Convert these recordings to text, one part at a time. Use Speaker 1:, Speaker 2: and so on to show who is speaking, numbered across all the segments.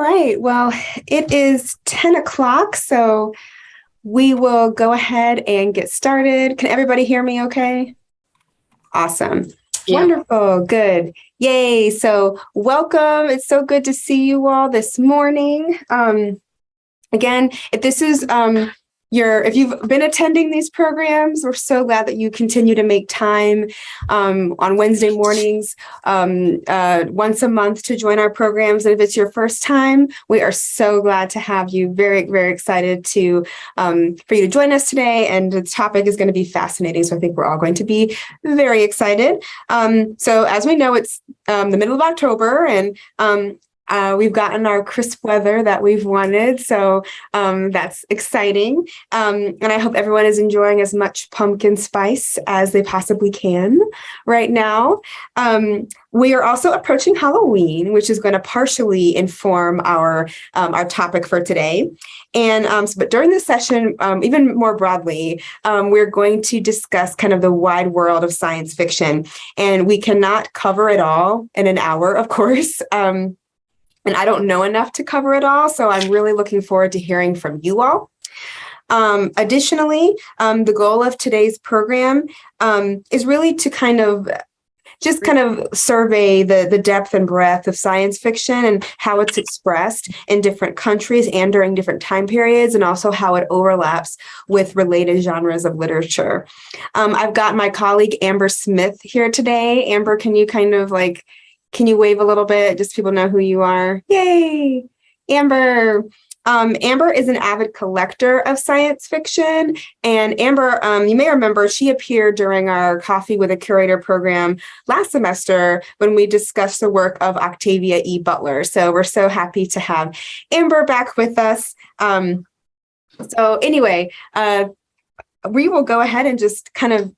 Speaker 1: right. Well, it is 10 o'clock, so we will go ahead and get started. Can everybody hear me okay? Awesome. Yeah. Wonderful. Good. Yay. So welcome. It's so good to see you all this morning. Again, if this is if you've been attending these programs, we're so glad that you continue to make time on Wednesday mornings once a month to join our programs. And if it's your first time, we are so glad to have you. Very, very excited to for you to join us today. And the topic is going to be fascinating. So I think we're all going to be very excited. So as we know, it's the middle of October, and we've gotten our crisp weather that we've wanted, so that's exciting. And I hope everyone is enjoying as much pumpkin spice as they possibly can right now. We are also approaching Halloween, which is going to partially inform our topic for today. And but during this session, even more broadly, we're going to discuss kind of the wide world of science fiction, and we cannot cover it all in an hour, of course. And I don't know enough to cover it all, so I'm really looking forward to hearing from you all. Additionally, the goal of today's program is really to kind of survey the depth and breadth of science fiction and how it's expressed in different countries and during different time periods, and also how it overlaps with related genres of literature. I've got my colleague Amber Smith here today. Amber, can you wave a little bit just so people know who you are? Yay! Amber. Amber is an avid collector of science fiction. And Amber, you may remember, she appeared during our Coffee with a Curator program last semester when we discussed the work of Octavia E. Butler. So we're so happy to have Amber back with us. So anyway, we will go ahead and just kind of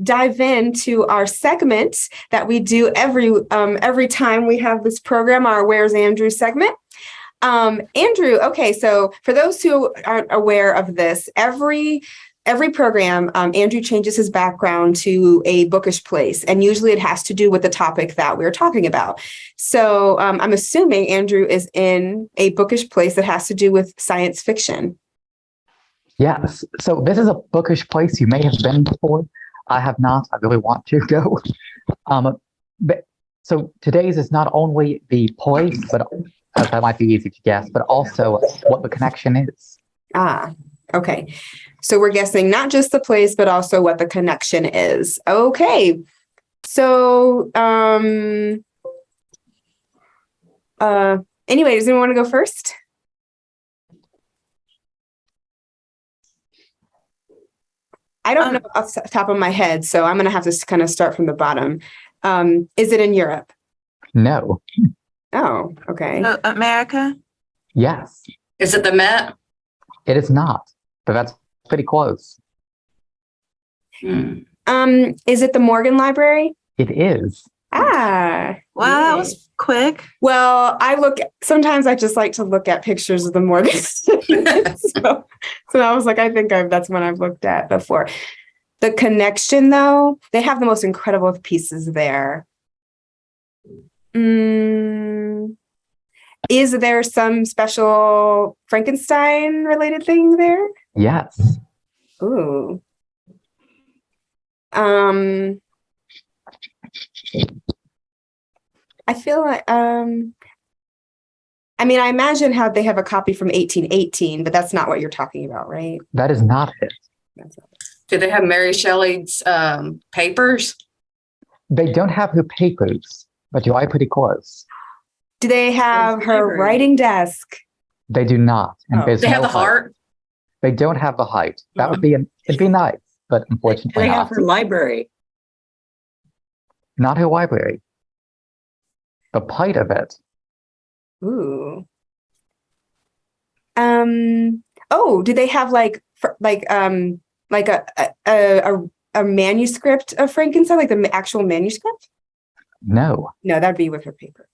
Speaker 1: dive into our segment that we do every time we have this program, our Where's Andrew segment. Andrew, okay, so for those who aren't aware of this, every program, Andrew changes his background to a bookish place, and usually it has to do with the topic that we're talking about. So I'm assuming Andrew is in a bookish place that has to do with science fiction.
Speaker 2: Yes, so this is a bookish place you may have been before. I have not. I really want to go. So today's is not only the place, but that might be easy to guess, but also what the connection is.
Speaker 1: Okay. So we're guessing not just the place, but also what the connection is. Okay. So anyway, does anyone want to go first? I don't know off the top of my head, so I'm going to have to kind of start from the bottom. Is it in Europe?
Speaker 2: No.
Speaker 1: Oh, okay.
Speaker 3: America?
Speaker 2: Yes.
Speaker 4: Is it the Met?
Speaker 2: It is not, but that's pretty close.
Speaker 1: Is it the Morgan Library?
Speaker 2: It is.
Speaker 1: Wow,
Speaker 3: that was quick.
Speaker 1: Well, sometimes I just like to look at pictures of the Morgan. so I was like, I think that's one I've looked at before. The connection, though, they have the most incredible pieces there. Is there some special Frankenstein related thing there?
Speaker 2: Yes.
Speaker 1: Ooh. I feel like, I imagine how they have a copy from 1818, but that's not what you're talking about, right?
Speaker 2: That is not it.
Speaker 4: Do they have Mary Shelley's papers?
Speaker 2: They don't have her papers, but you are pretty close.
Speaker 1: Do they have her writing desk?
Speaker 2: They do not. And
Speaker 4: They have the heart?
Speaker 2: They don't have the height. That would be, it'd be nice, but unfortunately
Speaker 5: they have her library.
Speaker 2: Not her library. The plight of it.
Speaker 1: Ooh. Do they have like a manuscript of Frankenstein, like the actual manuscript?
Speaker 2: No.
Speaker 1: No, that'd be with her papers.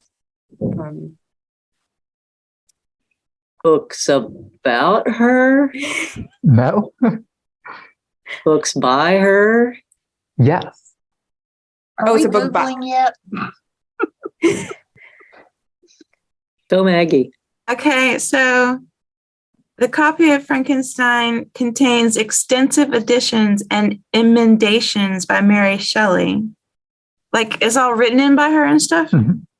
Speaker 5: Books about her?
Speaker 2: No.
Speaker 5: Books by her?
Speaker 2: Yes.
Speaker 1: It's a book by.
Speaker 4: Yet?
Speaker 5: Go Maggie.
Speaker 3: Okay, so the copy of Frankenstein contains extensive additions and emendations by Mary Shelley. Like, it's all written in by her and stuff?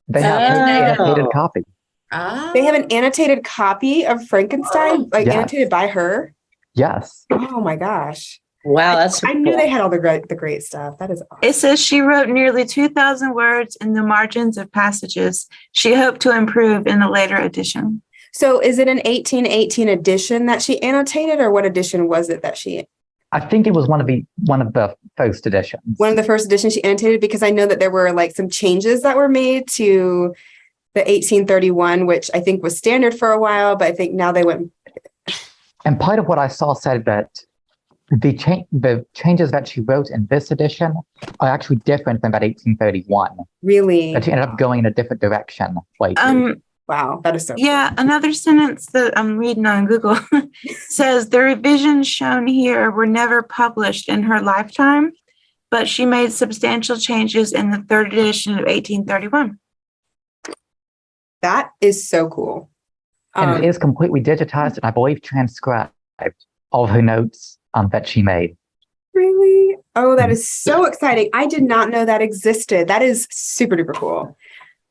Speaker 2: They have an annotated copy.
Speaker 1: They have an annotated copy of Frankenstein, like
Speaker 2: Yes.
Speaker 1: annotated by her.
Speaker 2: Yes.
Speaker 1: Oh my gosh.
Speaker 5: Wow, that's
Speaker 1: I knew they had all the great stuff. That is awesome.
Speaker 3: It says she wrote nearly 2,000 words in the margins of passages she hoped to improve in a later edition.
Speaker 1: So is it an 1818 edition that she annotated, or what edition was it that she?
Speaker 2: I think it was one of the first editions.
Speaker 1: One of the first editions she annotated, because I know that there were like some changes that were made to the 1831, which I think was standard for a while, but I think now they went.
Speaker 2: And part of what I saw said that the changes that she wrote in this edition are actually different than that 1831.
Speaker 1: Really?
Speaker 2: That she ended up going in a different direction.
Speaker 1: Wow, that is so
Speaker 3: Yeah,
Speaker 1: cool.
Speaker 3: another sentence that I'm reading on Google says the revisions shown here were never published in her lifetime, but she made substantial changes in the third edition of 1831.
Speaker 1: That is so cool.
Speaker 2: And it is completely digitized and I believe transcribed, all of her notes that she made.
Speaker 1: Really? Oh, that is so exciting. I did not know that existed. That is super duper cool.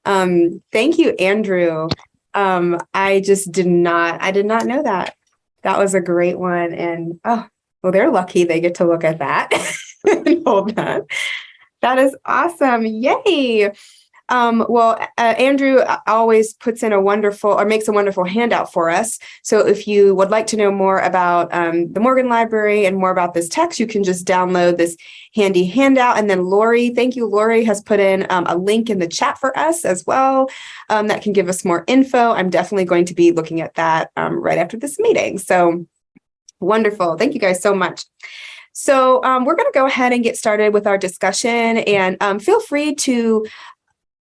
Speaker 1: Thank you, Andrew. I did not know that. That was a great one. And oh, well, they're lucky they get to look at that and hold that. That is awesome. Yay. Andrew always puts in makes a wonderful handout for us. So if you would like to know more about the Morgan Library and more about this text, you can just download this handy handout. And then Lori, thank you, Lori has put in a link in the chat for us as well that can give us more info. I'm definitely going to be looking at that right after this meeting. So wonderful. Thank you guys so much. So we're going to go ahead and get started with our discussion, and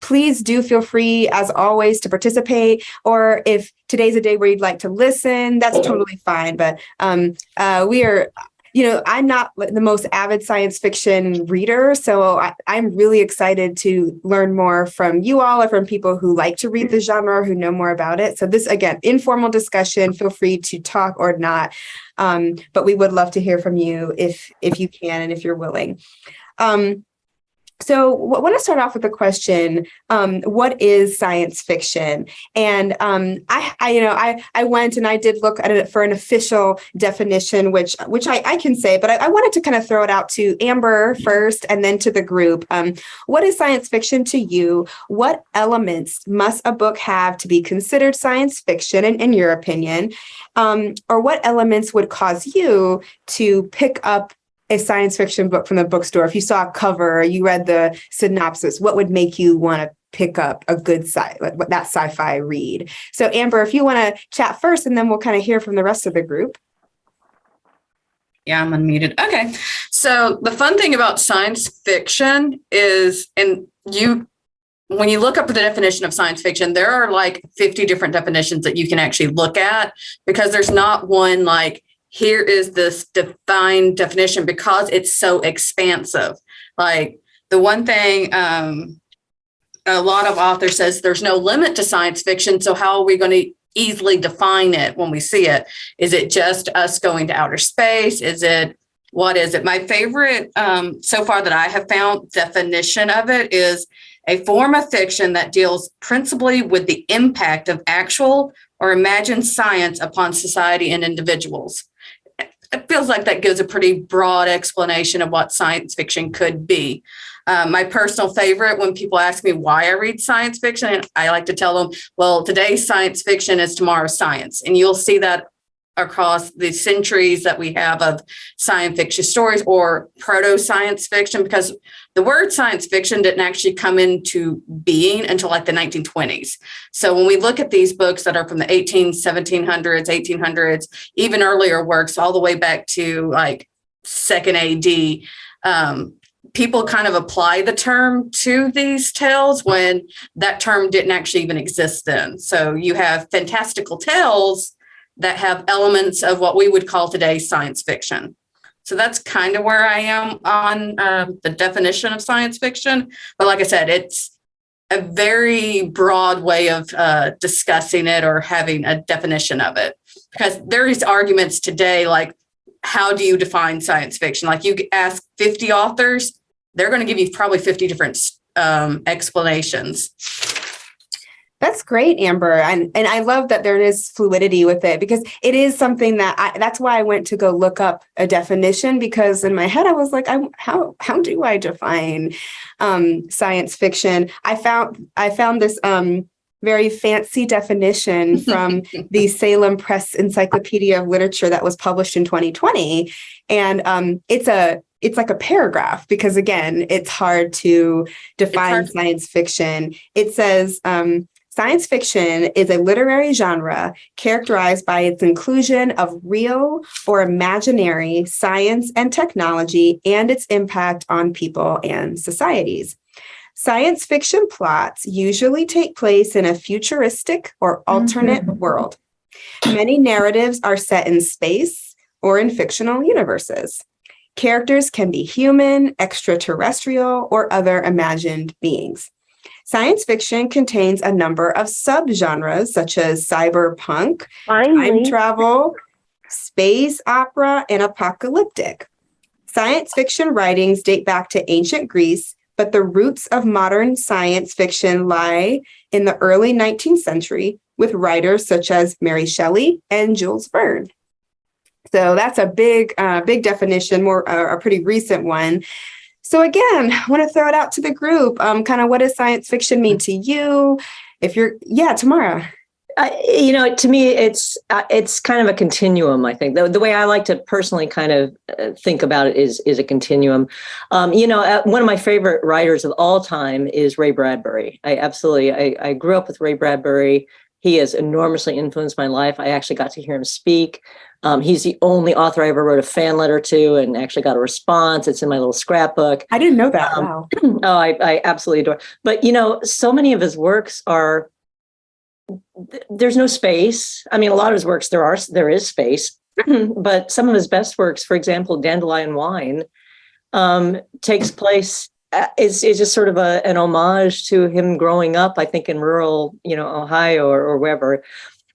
Speaker 1: please do feel free, as always, to participate. Or if today's a day where you'd like to listen, that's totally fine. But we are, I'm not the most avid science fiction reader, so I'm really excited to learn more from you all or from people who like to read the genre, who know more about it. So this, again, informal discussion, feel free to talk or not. But we would love to hear from you if you can and if you're willing. So I want to start off with a question. What is science fiction? And I went and I did look at it for an official definition, which I can say, but I wanted to kind of throw it out to Amber first and then to the group. What is science fiction to you? What elements must a book have to be considered science fiction, in your opinion? Or what elements would cause you to pick up a science fiction book from the bookstore? If you saw a cover or you read the synopsis, what would make you want to pick up a good that sci-fi read? So Amber, if you want to chat first, and then we'll kind of hear from the rest of the group.
Speaker 4: Yeah, I'm unmuted. Okay. So the fun thing about science fiction is, when you look up the definition of science fiction, there are like 50 different definitions that you can actually look at, because there's not one like, here is this defined definition, because it's so expansive. Like the one thing a lot of authors says, there's no limit to science fiction. So how are we going to easily define it when we see it? Is it just us going to outer space? What is it? My favorite so far that I have found definition of it is a form of fiction that deals principally with the impact of actual or imagined science upon society and individuals. It feels like that gives a pretty broad explanation of what science fiction could be. My personal favorite, when people ask me why I read science fiction, I like to tell them, well, today's science fiction is tomorrow's science. And you'll see that across the centuries that we have of science fiction stories or proto-science fiction, because the word science fiction didn't actually come into being until like the 1920s. So when we look at these books that are from the 1700s, 1800s, even earlier works all the way back to like 2nd AD, people kind of apply the term to these tales when that term didn't actually even exist then. So you have fantastical tales that have elements of what we would call today science fiction. So that's kind of where I am on the definition of science fiction. But like I said, a very broad way of discussing it or having a definition of it. Because there is arguments today, like, how do you define science fiction? Like, you ask 50 authors, they're going to give you probably 50 different explanations.
Speaker 1: That's great, Amber. And I love that there is fluidity with it, because it is something that that's why I went to go look up a definition, because in my head I was like, how do I define science fiction? I found this very fancy definition from the Salem Press Encyclopedia of Literature that was published in 2020. And it's like a paragraph, because again, it's hard to define science fiction. It says, science fiction is a literary genre characterized by its inclusion of real or imaginary science and technology and its impact on people and societies. Science fiction plots usually take place in a futuristic or alternate world. Many narratives are set in space or in fictional universes. Characters can be human, extraterrestrial, or other imagined beings. Science fiction contains a number of subgenres such as cyberpunk, time travel, space opera, and apocalyptic. Science fiction writings date back to ancient Greece, but the roots of modern science fiction lie in the early 19th century with writers such as Mary Shelley and Jules Verne. So that's a big definition, more a pretty recent one. So again, I want to throw it out to the group. Kind of, what does science fiction mean to you? Tamara.
Speaker 5: To me, it's kind of a continuum. I think the way I like to personally kind of think about it is a continuum. One of my favorite writers of all time is Ray Bradbury. I grew up with Ray Bradbury. He has enormously influenced my life. I actually got to hear him speak. He's the only author I ever wrote a fan letter to and actually got a response. It's in my little scrapbook.
Speaker 1: I didn't know that. Wow.
Speaker 5: I absolutely adore. But, so many of his works are, there's no space. I mean, a lot of his works, there is space, but some of his best works, for example, Dandelion Wine, takes place, is just sort of an homage to him growing up, I think, in rural, Ohio or wherever.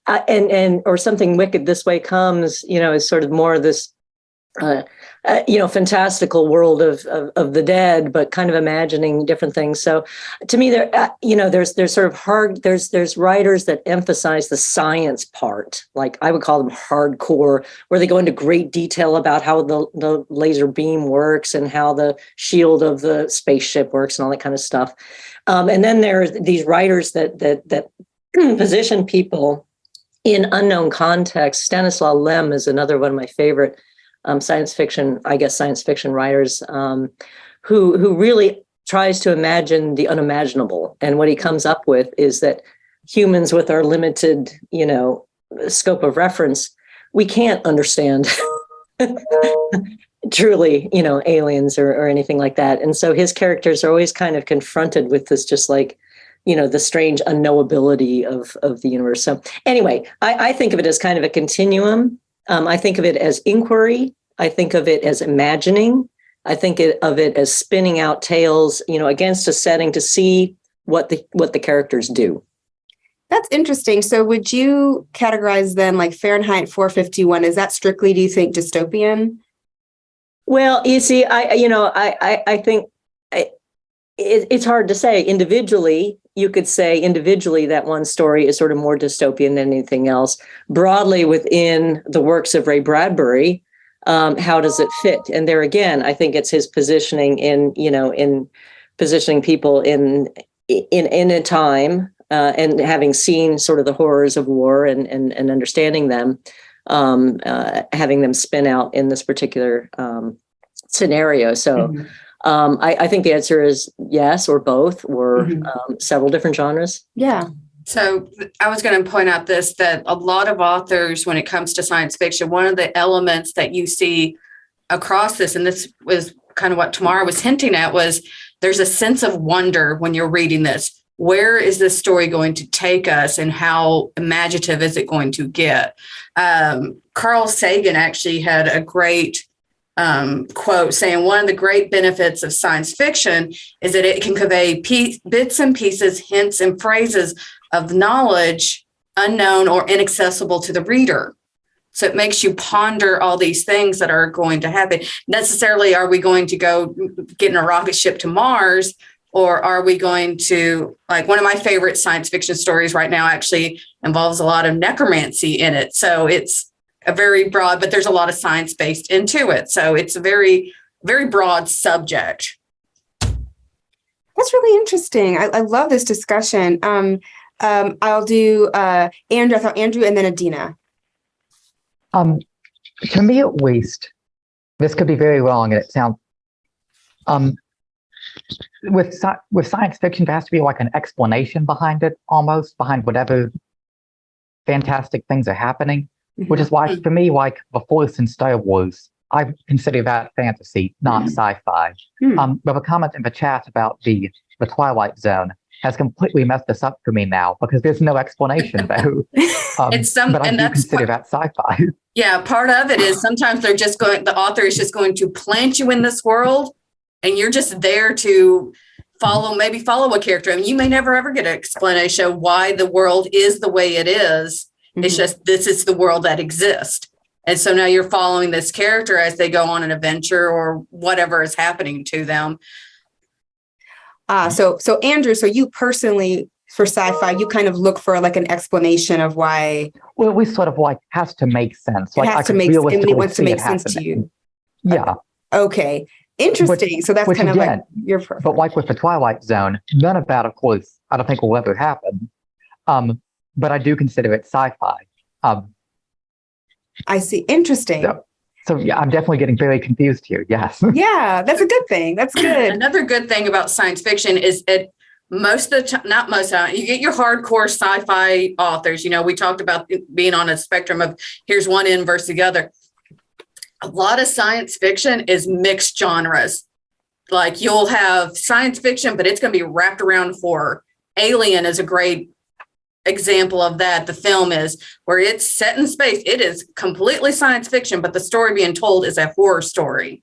Speaker 5: Or Something Wicked This Way Comes, is sort of more of this, fantastical world of the dead, but kind of imagining different things. So to me, there's sort of there's writers that emphasize the science part, like I would call them hardcore, where they go into great detail about how the laser beam works and how the shield of the spaceship works and all that kind of stuff. And then there's these writers that position people in unknown context. Stanislaw Lem is another one of my favorite science fiction writers, who really tries to imagine the unimaginable. And what he comes up with is that humans, with our limited, scope of reference, we can't understand truly, aliens or anything like that. And so his characters are always kind of confronted with this, just like, the strange unknowability of the universe. So anyway, I think of it as kind of a continuum. I think of it as inquiry. I think of it as imagining. I think of it as spinning out tales, against a setting to see what the characters do.
Speaker 1: That's interesting. So would you categorize then, like Fahrenheit 451? Is that strictly, do you think, dystopian?
Speaker 5: Well, you see, I think it's hard to say. Individually, you could say individually that one story is sort of more dystopian than anything else. Broadly within the works of Ray Bradbury, how does it fit? And there again, I think it's his positioning in positioning people in a time, and having seen sort of the horrors of war and understanding them, having them spin out in this particular scenario. So. Mm-hmm. I think the answer is yes, or both, or several different genres.
Speaker 1: Yeah.
Speaker 4: So I was going to point out that a lot of authors, when it comes to science fiction, one of the elements that you see across this, and this was kind of what Tamara was hinting at, was there's a sense of wonder when you're reading this. Where is this story going to take us, and how imaginative is it going to get? Carl Sagan actually had a great quote saying one of the great benefits of science fiction is that it can convey bits and pieces, hints and phrases of knowledge unknown or inaccessible to the reader. So it makes you ponder all these things that are going to happen. Necessarily, are we going to go get in a rocket ship to Mars? Or are we going to, like, one of my favorite science fiction stories right now actually involves a lot of necromancy in it. So it's a very broad, but there's a lot of science based into it. So it's a very, very broad subject.
Speaker 1: That's really interesting. I love this discussion. I'll do Andrew. I thought Andrew and then Adina.
Speaker 2: To me, at least, this could be very wrong, and it sounds. With science fiction, there has to be like an explanation behind it, almost behind whatever fantastic things are happening. Which is why, for me, like The Force in Star Wars, I consider that fantasy, not sci-fi. But a comment in the chat about the Twilight Zone has completely messed this up for me now because there's no explanation though. But I do consider that sci-fi.
Speaker 4: Yeah, part of it is sometimes the author is just going to plant you in this world, and you're just there to follow a character. I mean, you may never ever get an explanation of why the world is the way it is. It's just, this is the world that exists. And so now you're following this character as they go on an adventure or whatever is happening to them.
Speaker 1: So Andrew, so you personally, for sci-fi, you kind of look for like an explanation of why.
Speaker 2: Well, we sort of like has to make sense. Like
Speaker 1: it has to make, it wants to make sense to you.
Speaker 2: Yeah.
Speaker 1: Okay. Interesting. So that's kind of like your preference.
Speaker 2: But like with the Twilight Zone, none of that, of course, I don't think will ever happen. But I do consider it sci-fi.
Speaker 1: I see. Interesting.
Speaker 2: So yeah, I'm definitely getting very confused here. Yes.
Speaker 1: Yeah, that's a good thing. That's good.
Speaker 4: Another good thing about science fiction is it most of the time, not most of the time, you get your hardcore sci-fi authors. You know, we talked about being on a spectrum of here's one end versus the other. A lot of science fiction is mixed genres. Like you'll have science fiction, but it's going to be wrapped around horror. Alien is a great example of that. The film is where it's set in space. It is completely science fiction, but the story being told is a horror story.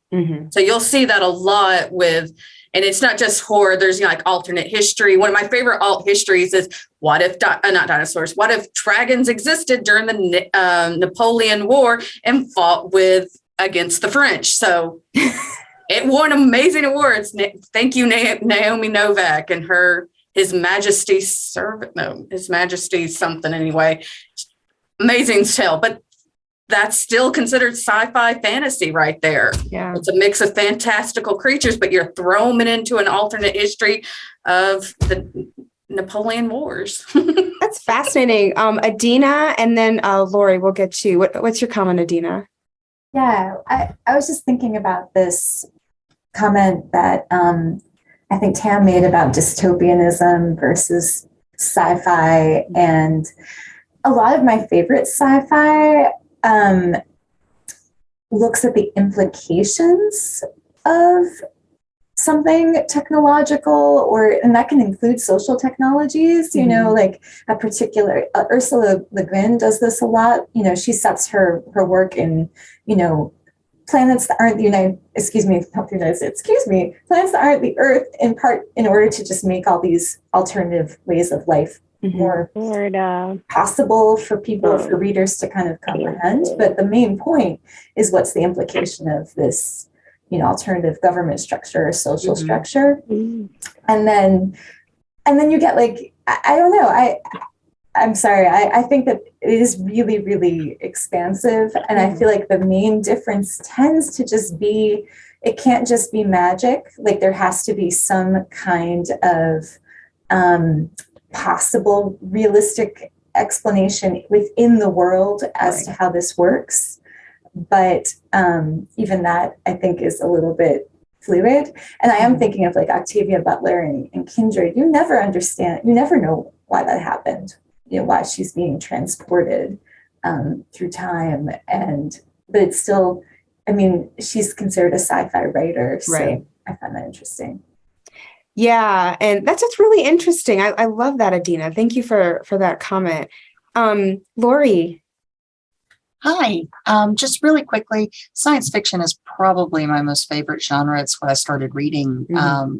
Speaker 4: So you'll see that a lot with, and it's not just horror. There's like alternate history. One of my favorite alt histories is what if, not dinosaurs, what if dragons existed during the Napoleon War and fought against the French? So it won amazing awards. Thank you, Naomi Novak and His Majesty's something anyway. Amazing tale, but that's still considered sci-fi fantasy right there.
Speaker 1: Yeah.
Speaker 4: It's a mix of fantastical creatures, but you're throwing it into an alternate history of the Napoleon Wars.
Speaker 1: That's fascinating. Adina, and then Lori, we'll get you. What's your comment, Adina?
Speaker 6: Yeah, I was just thinking about this comment that I think Tam made about dystopianism versus sci-fi. And a lot of my favorite sci-fi looks at the implications of something technological, and that can include social technologies, you know, like a particular, Ursula Le Guin does this a lot. You know, she sets her work in, you know, planets that aren't planets that aren't the Earth, in part in order to just make all these alternative ways of life more possible for people, for readers to kind of comprehend. But the main point is, what's the implication of this, you know, alternative government structure or social structure? And then you get like, I don't know, I'm sorry, I think that it is really, really expansive. And I feel like the main difference tends to just be, it can't just be magic. Like there has to be some kind of possible realistic explanation within the world as to how this works. But even that, I think, is a little bit fluid. And I am thinking of like Octavia Butler and Kindred. You never know why that happened. You know, why she's being transported through time, but it's still, I mean, she's considered a sci-fi writer, so I find that interesting.
Speaker 1: Yeah, and that's really interesting. I love that, Adina. Thank you for that comment. Lori.
Speaker 7: Hi. Just really quickly, science fiction is probably my most favorite genre. It's what I started reading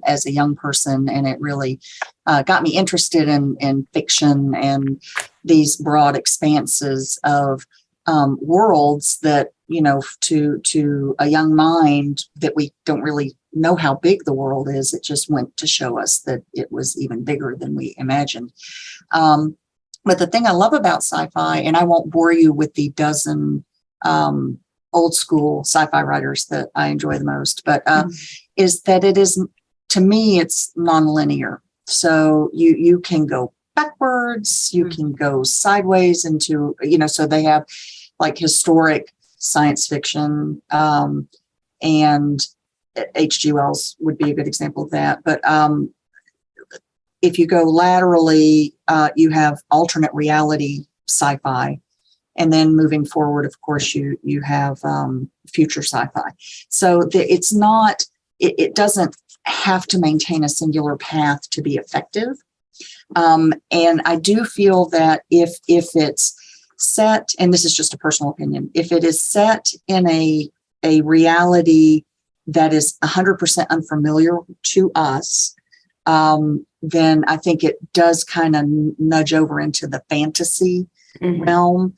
Speaker 7: as a young person, and it really got me interested in fiction and these broad expanses of worlds that, you know, to a young mind that we don't really know how big the world is. It just went to show us that it was even bigger than we imagined. But the thing I love about sci-fi, and I won't bore you with the dozen old school sci-fi writers that I enjoy the most, but is that it is, to me, it's nonlinear. So you can go backwards, you can go sideways into, you know, so they have like historic science fiction, and H.G. Wells would be a good example of that. But if you go laterally, you have alternate reality sci-fi. And then moving forward, of course, you have future sci-fi. So it's not, it doesn't have to maintain a singular path to be effective. And I do feel that if it's set, and this is just a personal opinion, if it is set in a reality that is 100% unfamiliar to us, then I think it does kind of nudge over into the fantasy realm.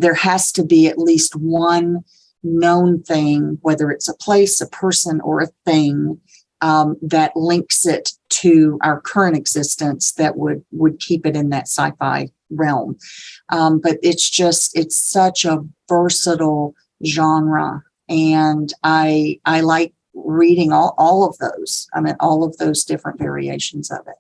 Speaker 7: There has to be at least one known thing, whether it's a place, a person, or a thing, that links it to our current existence that would keep it in that sci-fi realm. But it's such a versatile genre, and I like reading all of those. I mean, all of those different variations of it.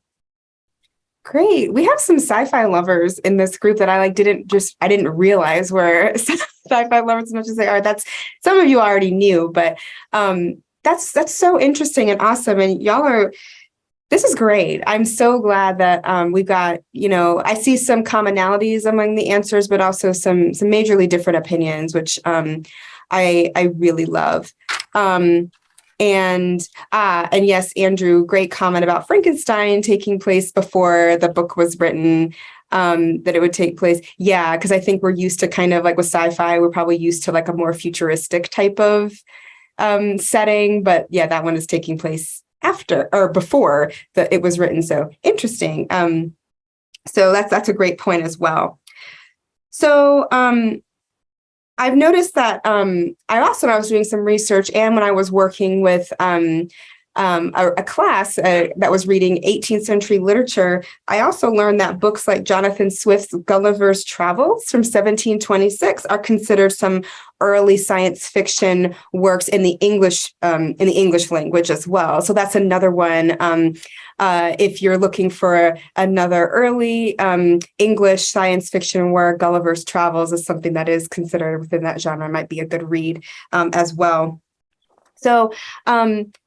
Speaker 1: Great. We have some sci-fi lovers in this group that I didn't realize were sci-fi lovers as much as they are. That's, some of you already knew, but that's so interesting and awesome. And this is great. I'm so glad that we've got, you know, I see some commonalities among the answers, but also some majorly different opinions, which I really love. And yes, Andrew, great comment about Frankenstein taking place before the book was written, that it would take place. Yeah, because I think we're used to kind of like with sci-fi, we're probably used to like a more futuristic type of setting. But yeah, that one is taking place after or before it was written. So interesting. So that's a great point as well. So I've noticed that I also, when I was doing some research and when I was working with a class that was reading 18th century literature, I also learned that books like Jonathan Swift's Gulliver's Travels from 1726 are considered some early science fiction works in the English language as well. So that's another one. If you're looking for another early English science fiction work, Gulliver's Travels is something that is considered within that genre, might be a good read as well. So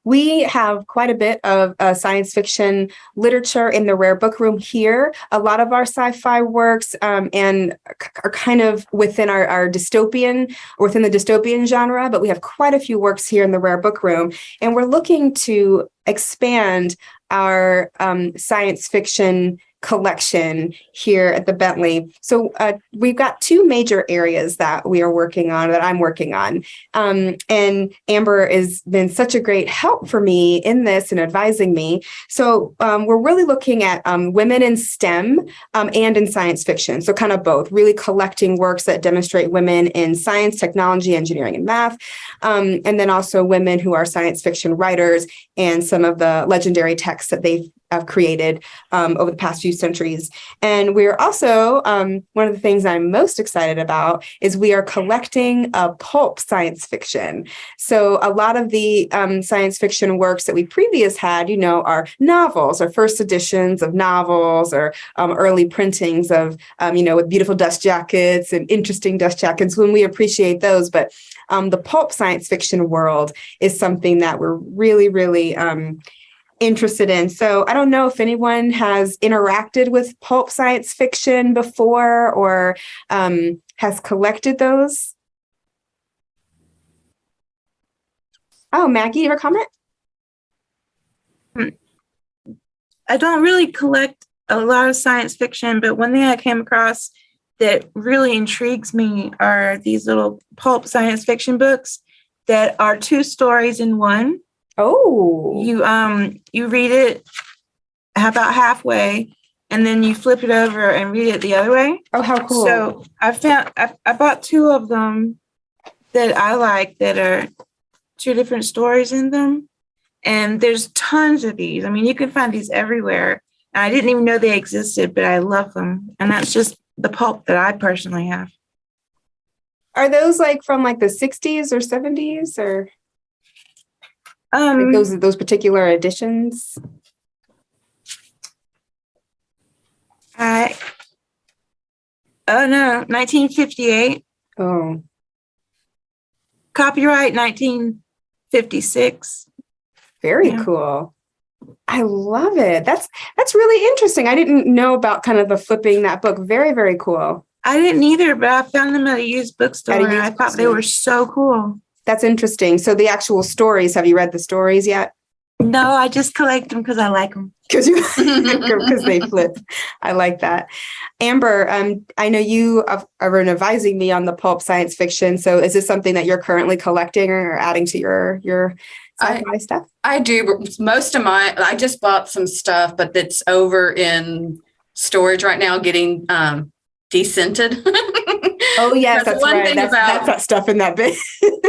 Speaker 1: we have quite a bit of science fiction literature in the Rare Book Room here. A lot of our sci-fi works and are kind of within our dystopian, or within the dystopian genre, but we have quite a few works here in the Rare Book Room. And we're looking to expand our science fiction collection here at the Bentley. So we've got two major areas that we are working on, that I'm working on. And Amber has been such a great help for me in this and advising me. So we're really looking at women in STEM and in science fiction. So kind of both, really collecting works that demonstrate women in science, technology, engineering, and math. And then also women who are science fiction writers and some of the legendary texts that they've created over the past few centuries. And we're also, one of the things I'm most excited about is we are collecting pulp science fiction. So a lot of the science fiction works that we previously had, you know, are novels or first editions of novels or early printings of, you know, with beautiful dust jackets and interesting dust jackets, when we appreciate those. But the pulp science fiction world is something that we're really, really interested in. So I don't know if anyone has interacted with pulp science fiction before or has collected those. Oh, Maggie, you have a comment?
Speaker 3: I don't really collect a lot of science fiction, but one thing I came across that really intrigues me are these little pulp science fiction books that are 2 stories in one.
Speaker 1: Oh,
Speaker 3: You read it about halfway, and then you flip it over and read it the other way.
Speaker 1: oh, how cool.
Speaker 3: So I bought 2 of them that I like that are 2 different stories in them. And there's tons of these. I mean, you can find these everywhere. And I didn't even know they existed, but I love them. And that's just the pulp that I personally have.
Speaker 1: Are those like from like the 60s or 70s or like those particular editions?
Speaker 3: Oh no, 1958.
Speaker 1: Oh,
Speaker 3: Copyright 1956.
Speaker 1: very cool. I love it. That's really interesting. I didn't know about kind of the flipping that book. Very, very cool.
Speaker 3: I didn't either, but I found them at a used bookstore and I thought they were so cool.
Speaker 1: That's interesting. So the actual stories, have you read the stories yet?
Speaker 3: No, I just collect them because I like them.
Speaker 1: Because they flip. I like that. Amber, I know you are advising me on the pulp science fiction. So is this something that you're currently collecting or adding to your sci-fi stuff?
Speaker 4: I do, but most of I just bought some stuff, but that's over in storage right now, getting descented.
Speaker 1: Oh yes, that's right. That's that stuff in that bit.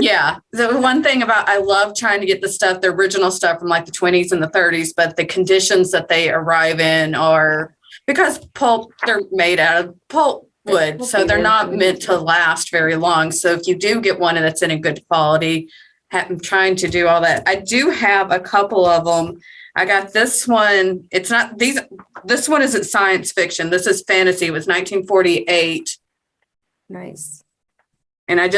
Speaker 4: Yeah. The one thing about, I love trying to get the original stuff from like the 20s and the 30s, but the conditions that they arrive in are, because pulp, they're made out of pulp wood, so they're not meant to last very long. So if you do get one that's in a good quality, I'm trying to do all that. I do have a couple of them. I got this one. It's not these. This one isn't science fiction. This is fantasy. It was 1948.
Speaker 1: Nice.
Speaker 4: And I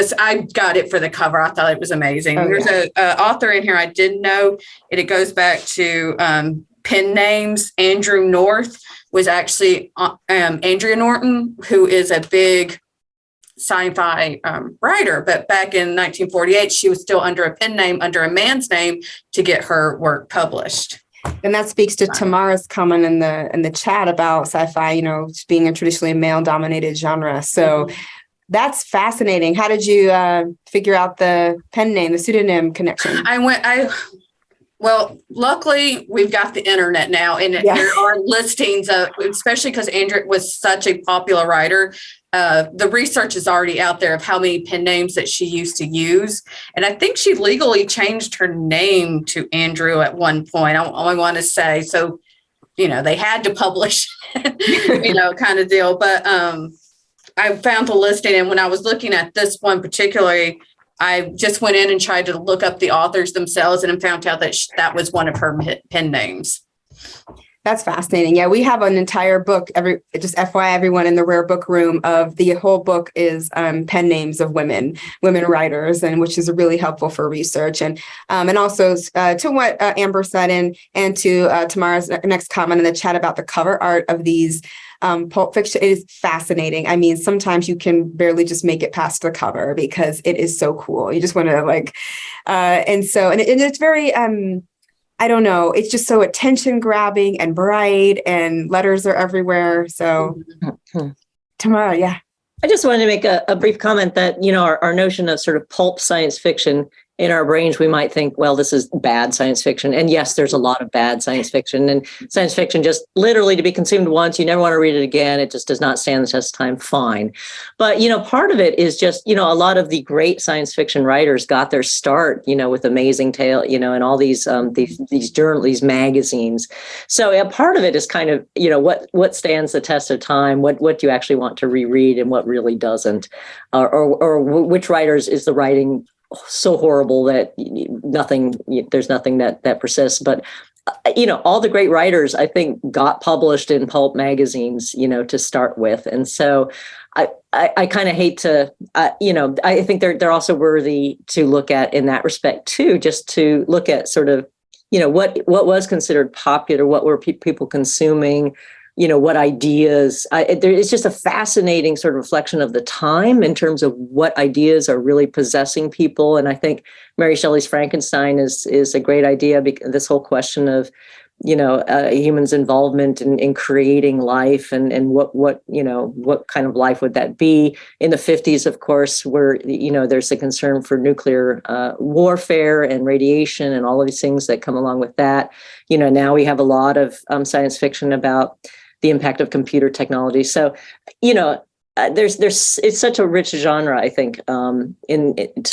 Speaker 4: got it for the cover. I thought it was amazing.
Speaker 1: Oh,
Speaker 4: There's a author in here I didn't know. It goes back to pen names. Andrew North was actually Andrea Norton, who is a big sci-fi writer. But back in 1948, she was still under a pen name, under a man's name, to get her work published.
Speaker 1: And that speaks to Tamara's comment in the chat about sci-fi, being a traditionally male-dominated genre. So that's fascinating. How did you figure out the pen name, the pseudonym connection?
Speaker 4: Well, luckily we've got the internet now, and there are listings of, especially because Andrea was such a popular writer. The research is already out there of how many pen names that she used to use. And I think she legally changed her name to Andrew at one point. I want to say, so, they had to publish, kind of deal. But I found the listing. And when I was looking at this one particularly, I just went in and tried to look up the authors themselves and found out that that was one of her pen names.
Speaker 1: That's fascinating. Yeah, we have an entire book, just FYI, everyone in the Rare Book Room, of the whole book is pen names of women writers, and which is really helpful for research. And also to what Amber said, and to Tamara's next comment in the chat about the cover art of these pulp fiction, it is fascinating. I mean, sometimes you can barely just make it past the cover because it is so cool. You just want to and it's very, I don't know, it's just so attention grabbing and bright, and letters are everywhere. So Tamara, yeah.
Speaker 5: I just wanted to make a brief comment that, our notion of sort of pulp science fiction, in our brains, we might think, well, this is bad science fiction. And yes, there's a lot of bad science fiction, and science fiction just literally to be consumed once. You never want to read it again. It just does not stand the test of time. Fine. But, part of it is just, a lot of the great science fiction writers got their start, with Amazing Tale, and all these magazines. So a part of it is kind of, what stands the test of time, what do you actually want to reread and what really doesn't, or which writers is the writing so horrible that there's nothing that persists. But all the great writers, I think, got published in pulp magazines, to start with. And so I kind of hate to, I think they're also worthy to look at in that respect too, just to look at sort of, what was considered popular, what were people consuming, what ideas. It's just a fascinating sort of reflection of the time in terms of what ideas are really possessing people. And I think Mary Shelley's Frankenstein is a great idea, because this whole question of, humans' involvement in creating life and what kind of life would that be. In the 50s, of course, where, there's a concern for nuclear warfare and radiation and all of these things that come along with that. Now we have a lot of science fiction about the impact of computer technology. So, it's such a rich genre, I think, to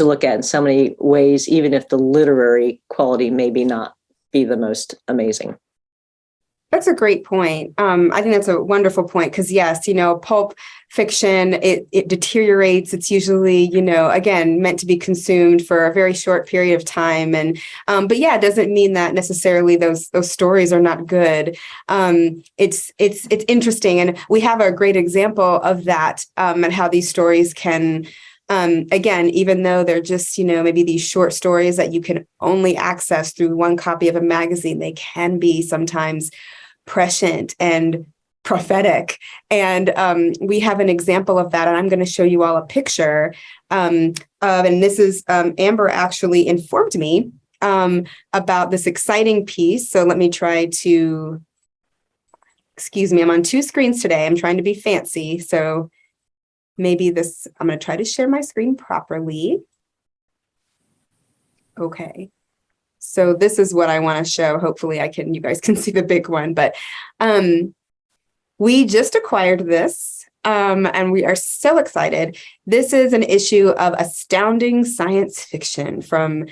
Speaker 5: look at in so many ways, even if the literary quality maybe not be the most amazing.
Speaker 1: That's a great point. I think that's a wonderful point because, yes, pulp fiction, it deteriorates. It's usually, again, meant to be consumed for a very short period of time. And but yeah, it doesn't mean that necessarily those stories are not good. It's interesting. And we have a great example of that and how these stories can, again, even though they're just, maybe these short stories that you can only access through one copy of a magazine, they can be sometimes prescient and prophetic. And we have an example of that. And I'm going to show you all a picture and this is Amber actually informed me about this exciting piece. So let me try to, excuse me, I'm on two screens today. I'm trying to be fancy. So maybe I'm going to try to share my screen properly. Okay. So this is what I want to show. Hopefully you guys can see the big one, but we just acquired this and we are so excited. This is an issue of Astounding Science Fiction from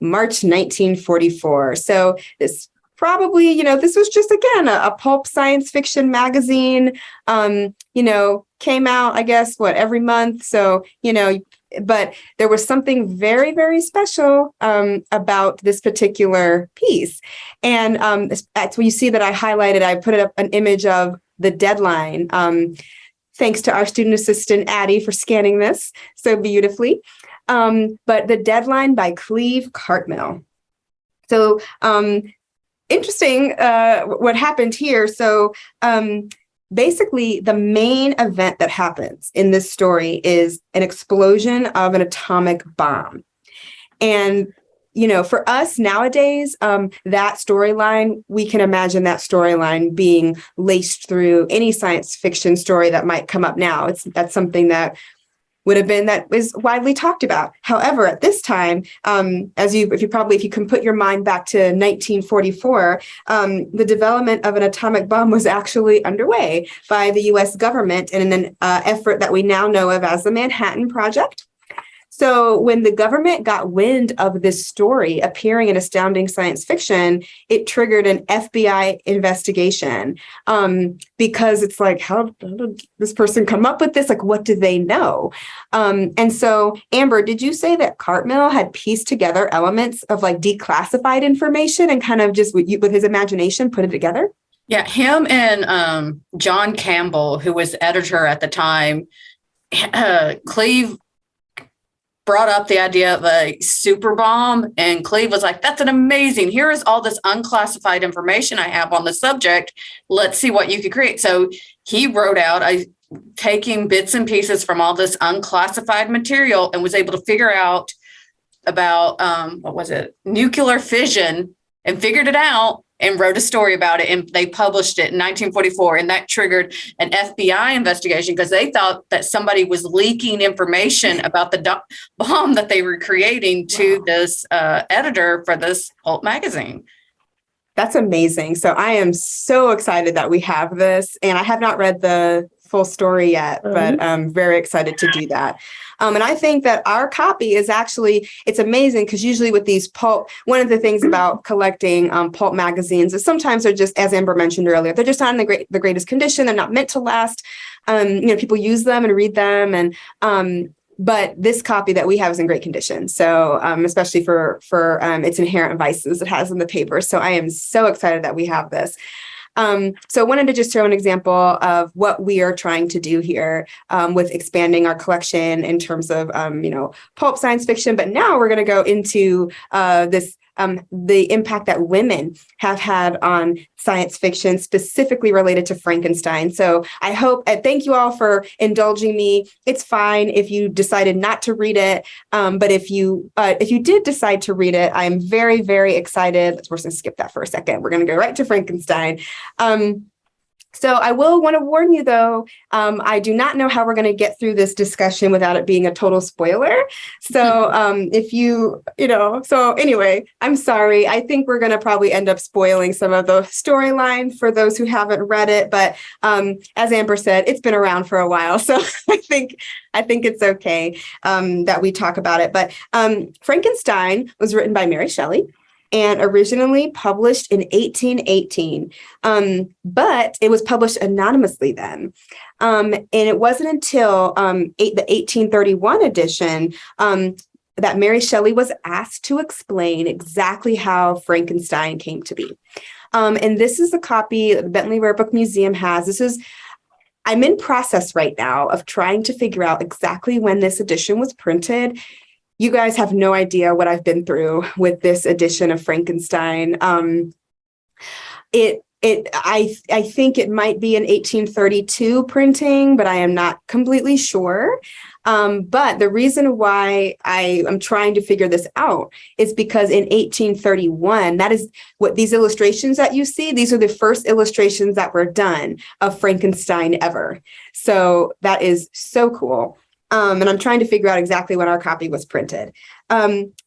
Speaker 1: March 1944. So this probably, this was just, again, a pulp science fiction magazine, came out, I guess, every month. So, but there was something very, very special about this particular piece. And that's where you see that I highlighted, I put up an image of the deadline. Thanks to our student assistant, Addie, for scanning this so beautifully. But the deadline by Cleve Cartmill. So interesting what happened here. So basically, the main event that happens in this story is an explosion of an atomic bomb. And, for us nowadays, that storyline, we can imagine that storyline being laced through any science fiction story that might come up now. That's something that is widely talked about. However, at this time, if you can put your mind back to 1944, the development of an atomic bomb was actually underway by the U.S. government in an effort that we now know of as the Manhattan Project. So when the government got wind of this story appearing in Astounding Science Fiction, it triggered an FBI investigation because it's like, how did this person come up with this? Like, what do they know? And so, Amber, did you say that Cartmill had pieced together elements of declassified information and kind of just with his imagination put it together?
Speaker 4: Yeah, him and John Campbell, who was editor at the time, Cleve brought up the idea of a super bomb, and Cleve was like, that's an amazing, here is all this unclassified information I have on the subject. Let's see what you could create. So he wrote out, taking bits and pieces from all this unclassified material and was able to figure out about, nuclear fission, and figured it out and wrote a story about it. And they published it in 1944. And that triggered an FBI investigation because they thought that somebody was leaking information about the bomb that they were creating to this editor for this pulp magazine.
Speaker 1: That's amazing. So I am so excited that we have this. And I have not read the full story yet, but I'm very excited to do that. And I think that our copy is actually, it's amazing because usually with these pulp, one of the things about collecting pulp magazines is sometimes they're just, as Amber mentioned earlier, they're just not in the greatest condition. They're not meant to last. People use them and read them. And but this copy that we have is in great condition. So especially for its inherent vices it has in the paper. So I am so excited that we have this. So I wanted to just show an example of what we are trying to do here with expanding our collection in terms of, pulp science fiction. But now we're going to go into this the impact that women have had on science fiction, specifically related to Frankenstein. So I hope, thank you all for indulging me. It's fine if you decided not to read it. But if you did decide to read it, I'm very, very excited. We're going to skip that for a second. We're going to go right to Frankenstein. So I will want to warn you, though, I do not know how we're going to get through this discussion without it being a total spoiler. So so anyway, I'm sorry. I think we're going to probably end up spoiling some of the storyline for those who haven't read it. But as Amber said, it's been around for a while. So I think it's okay that we talk about it. But Frankenstein was written by Mary Shelley and originally published in 1818. But it was published anonymously then. And it wasn't until the 1831 edition that Mary Shelley was asked to explain exactly how Frankenstein came to be. And this is a copy the Bentley Rare Book Museum has. I'm in process right now of trying to figure out exactly when this edition was printed. You guys have no idea what I've been through with this edition of Frankenstein. I think it might be an 1832 printing, but I am not completely sure. But the reason why I am trying to figure this out is because in 1831, that is what these illustrations that you see, these are the first illustrations that were done of Frankenstein ever. So that is so cool. And I'm trying to figure out exactly when our copy was printed.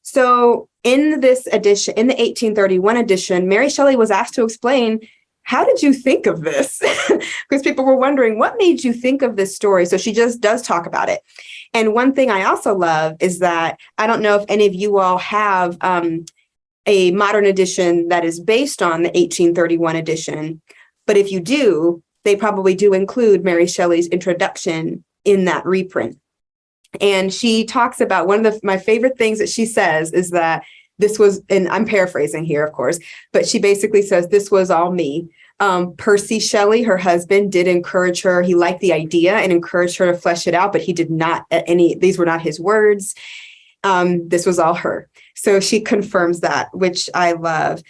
Speaker 1: So in this edition, in the 1831 edition, Mary Shelley was asked to explain, how did you think of this? Because people were wondering, what made you think of this story? So she just does talk about it. And one thing I also love is that, I don't know if any of you all have a modern edition that is based on the 1831 edition, but if you do, they probably do include Mary Shelley's introduction in that reprint. And she talks about one of my favorite things that she says is that this was, and I'm paraphrasing here, of course, but she basically says, this was all me. Percy Shelley, her husband, did encourage her. He liked the idea and encouraged her to flesh it out, but he did not, these were not his words. This was all her. So she confirms that, which I love.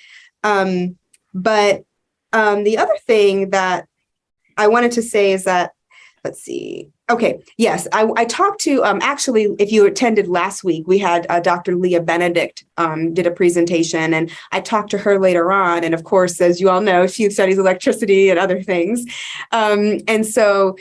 Speaker 1: But the other thing that I wanted to say is that, let's see. Okay. Yes. I talked to, actually, if you attended last week, we had Dr. Leah Benedict did a presentation, and I talked to her later on. And of course, as you all know, she studies electricity and other things. So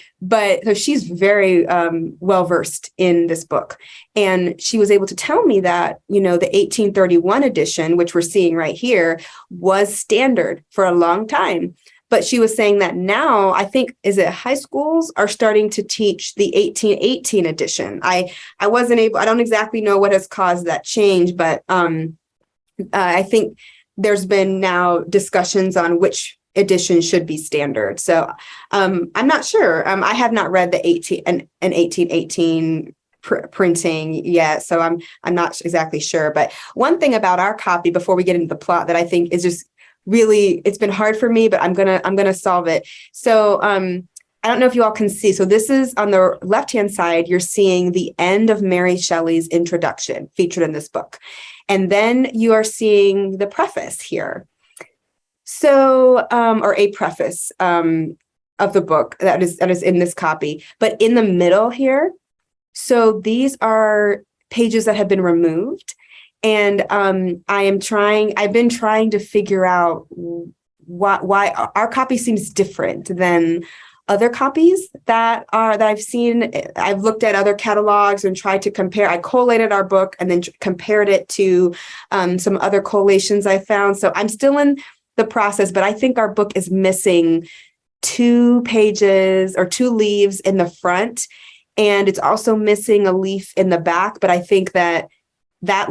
Speaker 1: she's very well-versed in this book. And she was able to tell me that, the 1831 edition, which we're seeing right here, was standard for a long time. But she was saying that now, I think, high schools are starting to teach the 1818 edition. I don't exactly know what has caused that change, but I think there's been now discussions on which edition should be standard. So I'm not sure. I have not read the 1818 printing yet, so I'm not exactly sure. But one thing about our copy, before we get into the plot, that I think is just really, it's been hard for me, but I'm gonna solve it. So I don't know if you all can see. So this is on the left-hand side, you're seeing the end of Mary Shelley's introduction featured in this book. And then you are seeing the preface here. So, or a preface of the book that is in this copy. But in the middle here, so these are pages that have been removed. And I've been trying to figure out why our copy seems different than other copies that I've seen. I've looked at other catalogs and tried to compare. I collated our book and then compared it to some other collations I found. So I'm still in the process, but I think our book is missing 2 pages or 2 leaves in the front. And it's also missing a leaf in the back. But I think that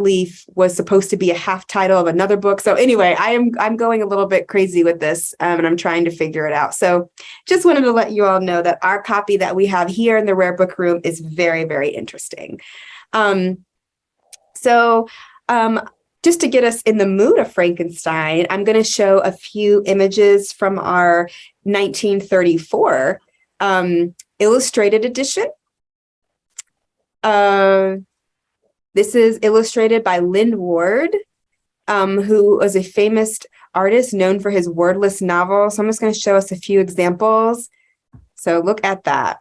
Speaker 1: leaf was supposed to be a half title of another book. So anyway, I'm going a little bit crazy with this, and I'm trying to figure it out. So just wanted to let you all know that our copy that we have here in the Rare Book Room is very, very interesting. Just to get us in the mood of Frankenstein, I'm going to show a few images from our 1934 illustrated edition. This is illustrated by Lynn Ward. who was a famous artist known for his wordless novel. So I'm just going to show us a few examples. So look at that.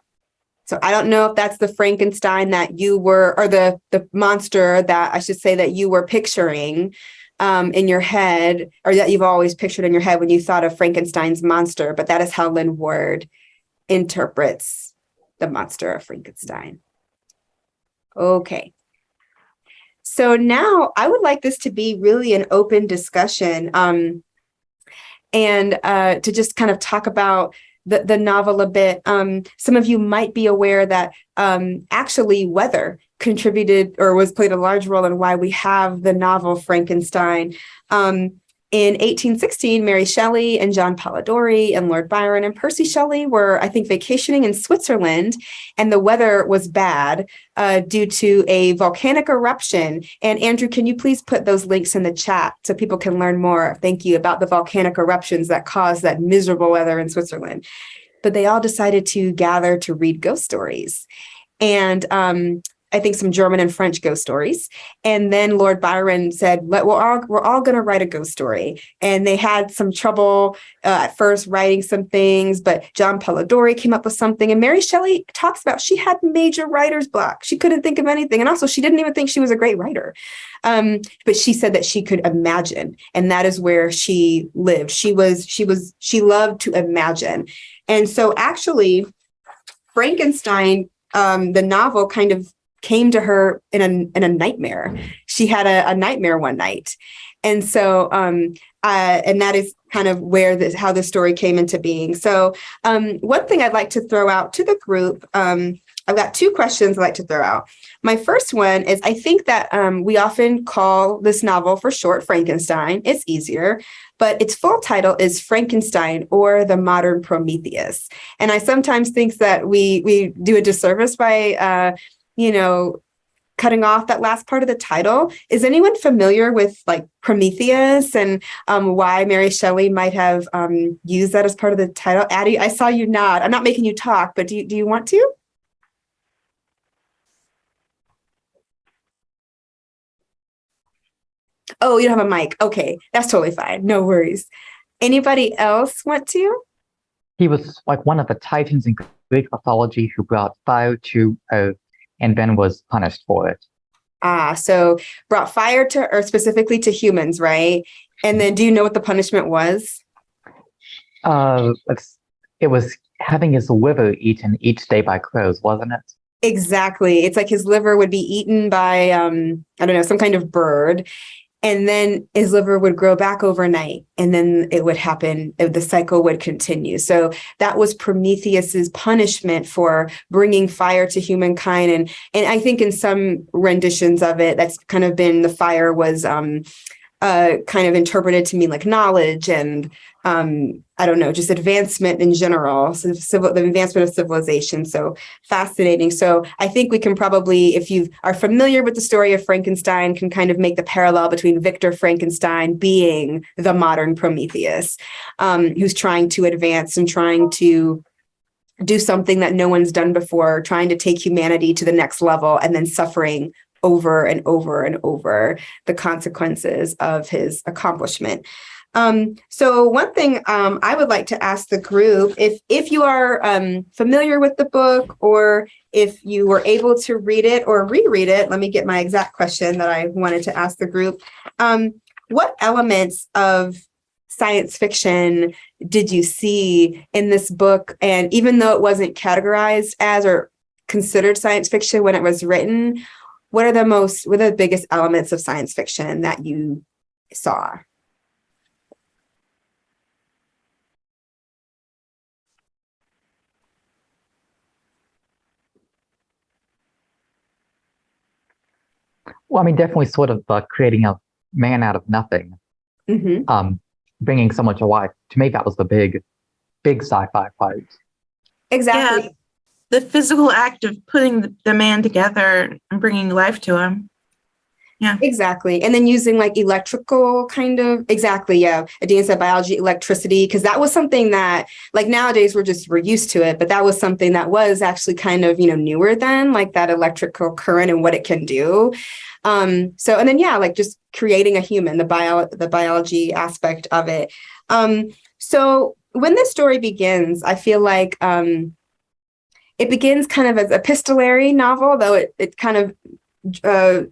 Speaker 1: So I don't know if that's the Frankenstein that you were, or the monster that I should say that you were picturing in your head, or that you've always pictured in your head when you thought of Frankenstein's monster, but that is how Lynn Ward interprets the monster of Frankenstein. Okay. So now I would like this to be really an open discussion and to just kind of talk about the novel a bit. Some of you might be aware that actually weather contributed or played a large role in why we have the novel Frankenstein. In 1816, Mary Shelley and John Polidori and Lord Byron and Percy Shelley were, I think, vacationing in Switzerland, and the weather was bad due to a volcanic eruption. And Andrew, can you please put those links in the chat so people can learn more, thank you, about the volcanic eruptions that caused that miserable weather in Switzerland. But they all decided to gather to read ghost stories. And I think some German and French ghost stories. And then Lord Byron said, we're all going to write a ghost story. And they had some trouble at first writing some things, but John Polidori came up with something. And Mary Shelley talks about she had major writer's block. She couldn't think of anything. And also she didn't even think she was a great writer. But she said that she could imagine. And that is where she lived. She loved to imagine. And so actually Frankenstein, the novel kind of came to her in a nightmare. She had a nightmare one night. And so, and that is kind of where how the story came into being. So one thing I'd like to throw out to the group, I've got two questions I'd like to throw out. My first one is, I think that we often call this novel for short Frankenstein. It's easier, but its full title is Frankenstein or the Modern Prometheus. And I sometimes think that we do a disservice by cutting off that last part of the title. Is anyone familiar with like Prometheus and why Mary Shelley might have used that as part of the title? Addie, I saw you nod. I'm not making you talk, but do you want to? Oh, you don't have a mic. Okay, that's totally fine. No worries. Anybody else want to?
Speaker 2: He was like one of the titans in Greek mythology who brought fire to Earth and then was punished for it.
Speaker 1: So brought fire to Earth, specifically to humans, right? And then do you know what the punishment was?
Speaker 2: It was having his liver eaten each day by crows, wasn't it?
Speaker 1: Exactly. It's like his liver would be eaten by, I don't know, some kind of bird. And then his liver would grow back overnight, and then it would happen. The cycle would continue. So that was Prometheus's punishment for bringing fire to humankind. And I think in some renditions of it, that's kind of been, the fire was kind of interpreted to mean like knowledge and I don't know, just advancement in general, so the advancement of civilization. So fascinating. So I think we can probably, if you are familiar with the story of Frankenstein, can kind of make the parallel between Victor Frankenstein being the modern Prometheus, who's trying to advance and trying to do something that no one's done before, trying to take humanity to the next level, and then suffering over and over and over the consequences of his accomplishment. So one thing I would like to ask the group, if you are familiar with the book, or if you were able to read it or reread it, let me get my exact question that I wanted to ask the group. What elements of science fiction did you see in this book? And even though it wasn't categorized as or considered science fiction when it was written, what are the biggest elements of science fiction that you saw?
Speaker 2: Well, I mean, definitely sort of creating a man out of nothing, bringing someone to life. To me, that was the big sci-fi part.
Speaker 1: Exactly.
Speaker 3: Yeah, the physical act of putting the man together and bringing life to him. Yeah.
Speaker 1: Exactly. And then using like electrical kind of, exactly. Yeah. Adina said biology, electricity, because that was something that like nowadays we're used to it, but that was something that was actually kind of, newer then, like that electrical current and what it can do. And then, yeah, like just creating a human, the biology aspect of it. So when this story begins, I feel like, it begins kind of as a epistolary novel, though it kind of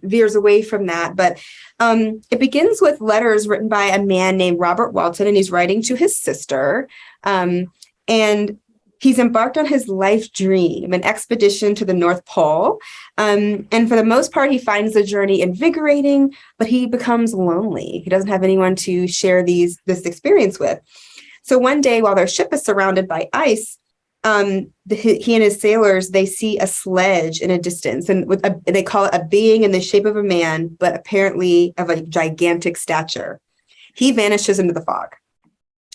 Speaker 1: veers away from that. But it begins with letters written by a man named Robert Walton, and he's writing to his sister. And he's embarked on his life dream, an expedition to the North Pole. And for the most part, he finds the journey invigorating, but he becomes lonely. He doesn't have anyone to share this experience with. So one day, while their ship is surrounded by ice, he and his sailors, they see a sledge in a distance, and they call it a being in the shape of a man, but apparently of a gigantic stature. He vanishes into the fog.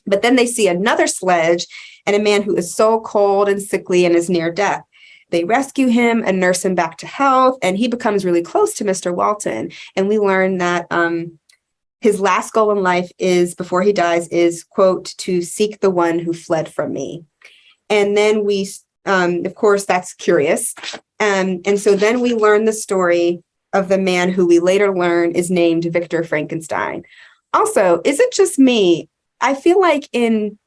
Speaker 1: But then they see another sledge and a man who is so cold and sickly and is near death. They rescue him and nurse him back to health, and he becomes really close to Mr. Walton. And we learn that his last goal in life is, before he dies, is, quote, to seek the one who fled from me. And then we, of course, that's curious. And so then we learn the story of the man who we later learn is named Victor Frankenstein. Also, is it just me? I feel like in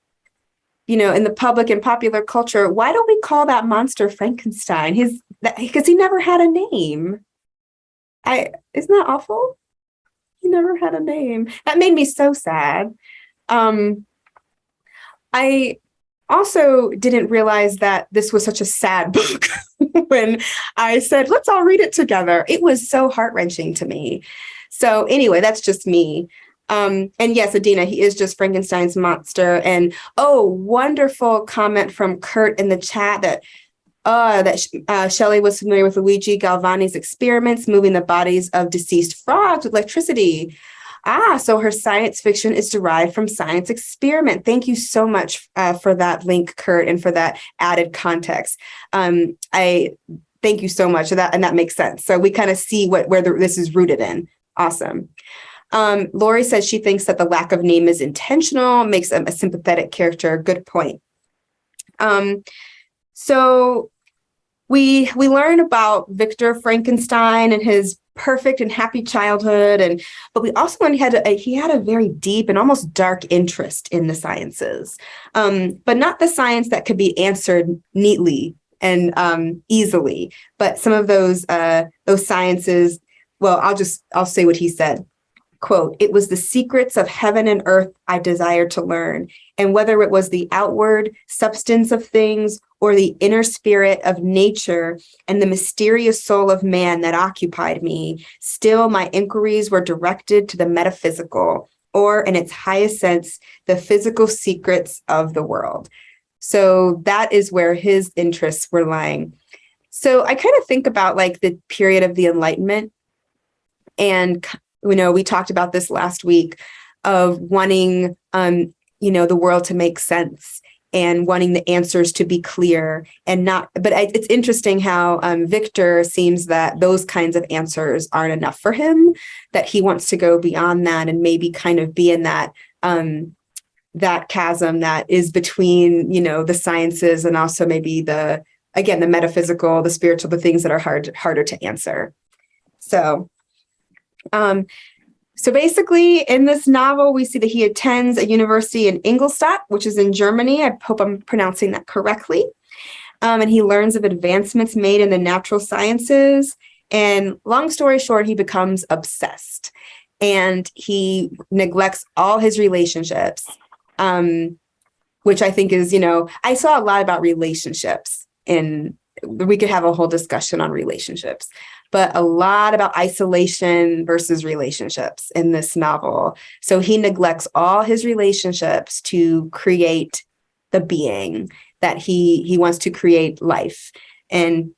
Speaker 1: the public and popular culture, why don't we call that monster Frankenstein? Because he never had a name. Isn't that awful? He never had a name. That made me so sad. I also didn't realize that this was such a sad book when I said, let's all read it together. It was so heart-wrenching to me. So anyway, that's just me. And yes, Adina, he is just Frankenstein's monster. And wonderful comment from Kurt in the chat that Shelley was familiar with Luigi Galvani's experiments, moving the bodies of deceased frogs with electricity. So her science fiction is derived from science experiment. Thank you so much for that link, Kurt, and for that added context. I thank you so much, and that makes sense. So we kind of see where this is rooted in. Awesome. Lori says she thinks that the lack of name is intentional, makes him a sympathetic character. Good point. So we learn about Victor Frankenstein and his perfect and happy childhood, but we also learned he had a very deep and almost dark interest in the sciences, but not the science that could be answered neatly and easily, but some of those sciences. Well, I'll say what he said. Quote, "It was the secrets of heaven and earth I desired to learn, and whether it was the outward substance of things or the inner spirit of nature and the mysterious soul of man that occupied me, still my inquiries were directed to the metaphysical, or in its highest sense, the physical secrets of the world." So that is where his interests were lying. So I kind of think about like the period of the Enlightenment, and we talked about this last week of wanting, the world to make sense and wanting the answers to be clear it's interesting how Victor seems that those kinds of answers aren't enough for him, that he wants to go beyond that and maybe kind of be in that chasm that is between, the sciences and also maybe the metaphysical, the spiritual, the things that are harder to answer. So basically in this novel, we see that he attends a university in Ingolstadt, which is in Germany. I hope I'm pronouncing that correctly. And he learns of advancements made in the natural sciences. And long story short, he becomes obsessed and he neglects all his relationships, which I think is, I saw a lot about relationships, and we could have a whole discussion on relationships, but a lot about isolation versus relationships in this novel. So he neglects all his relationships to create the being that he wants to create, life. And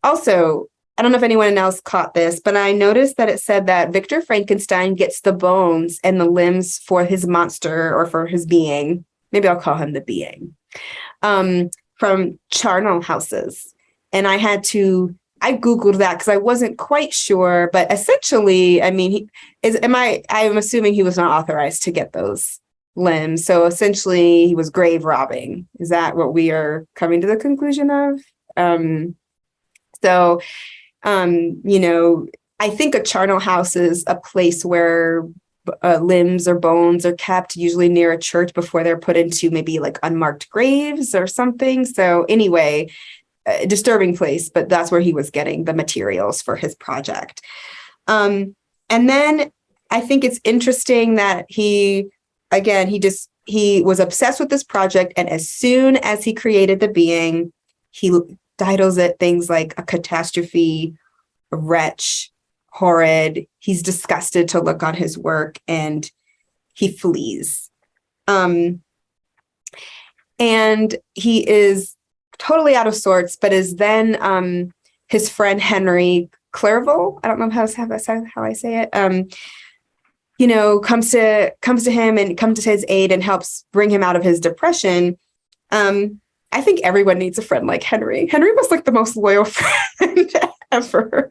Speaker 1: also, I don't know if anyone else caught this, but I noticed that it said that Victor Frankenstein gets the bones and the limbs for his monster or for his being. Maybe I'll call him the being, from charnel houses. And I I Googled that because I wasn't quite sure, but essentially, I mean, I'm assuming he was not authorized to get those limbs. So essentially he was grave robbing. Is that what we are coming to the conclusion of? So, you know, I think a charnel house is a place where limbs or bones are kept, usually near a church before they're put into maybe like unmarked graves or something. So anyway, a disturbing place, but that's where he was getting the materials for his project. And then I think it's interesting that he was obsessed with this project. And as soon as he created the being, he titles it things like a catastrophe, a wretch, horrid. He's disgusted to look on his work and he flees. And he is totally out of sorts, but is then his friend Henry Clerval, I don't know how I say it, you know, comes to him and comes to his aid and helps bring him out of his depression. I think everyone needs a friend like Henry. Henry was like the most loyal friend ever.